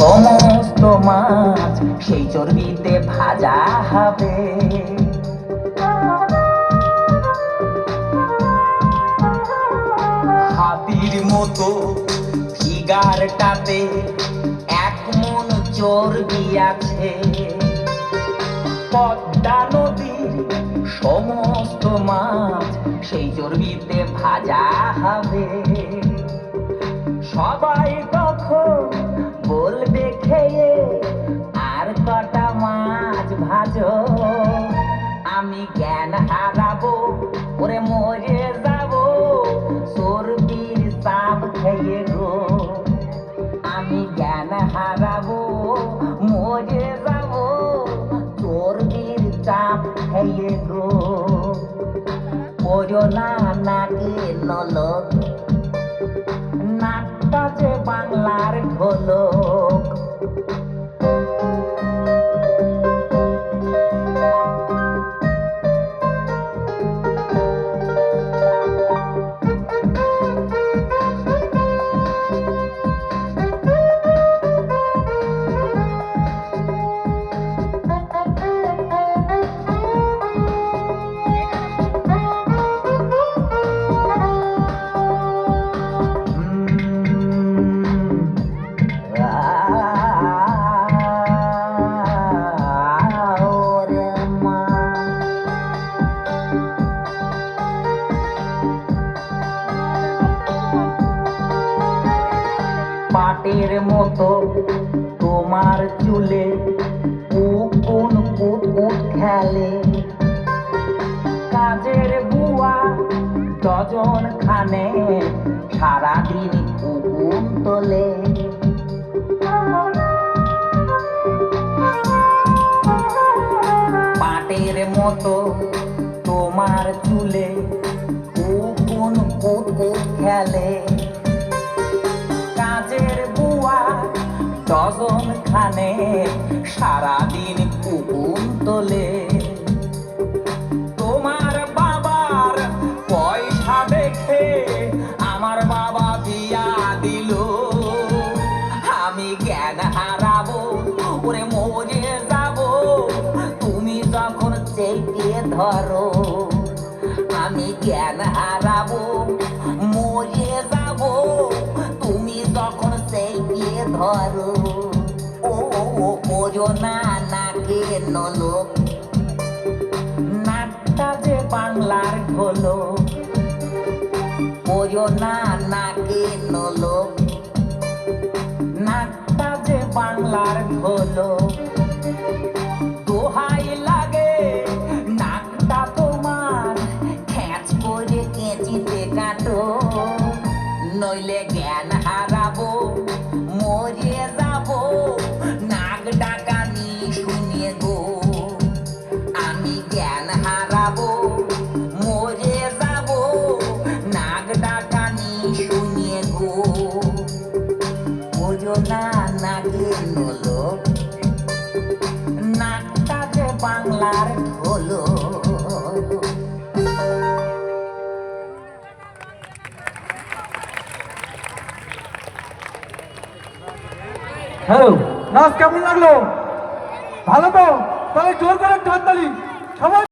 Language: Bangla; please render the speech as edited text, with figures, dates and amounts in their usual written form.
সমস্ত মাছ সেই চর্বিতে ভাজা হবে। হাতির মতো ফিগারটাতে 1 মণ চর্বি আছে। পদ্মা নদীর সমস্ত মাছ সেই চর্বিতে ভাজা হবে। সবাই তখন বলবে খেয়ে আর কটা মাছ ভাজো। আমি জ্ঞান হারাবো, ওরে মরে যাবো চর্বির চাপ খেয়ে গো। আমি জ্ঞান হারাবো, মরে যাবো চর্বির চাপ খেয়ে গো। পড়ো না নাকে নলক, নাকটা যে বাংলার ঢোলক। পাটের মতো তোমার চুলে উকুন কুটকুট খেলে। কাজের বুয়া ডজন খানে সারাদিন উকুন তোলে। পাটের মতো তোমার চুলে উকুন কুটকুট খেলে। কাজের বুয়া ডজন খানে সারাদিন উকুন তোলে। তোমার বাবার পয়সা দেখে আমার বাবা বিয়া দিল। আমি জ্ঞান হারাবো, ওরে মরে যাবো তুমি যখন চেপে ধরো। আমি জ্ঞান হারাবো, মরে যাবো তুমি যখন চেপে ধরো। ও পড়ো না নাকে নলক, নাকটা যে বাংলার ঢোলক। পড়ো না নাকে নলক, নাকটা যে বাংলার ঢোলক। দোহাই লাগে নাকটা তোমার খ্যাঁচ করে কেঁচিতে কাটো। নইলে জ্ঞান হারাবো, মরে যাবো নাক ডাকানি শুনে গো। আমি জ্ঞান হারাবো, মরে যাবো নাক ডাকানি শুনে গো। বোঝো না নাকে নলক, নাকটা যে বাংলার ঢোলক। হ্যালো, নাচ কেমন লাগলো? ভালো তো? তাহলে জোর করে হাততালি সবাই।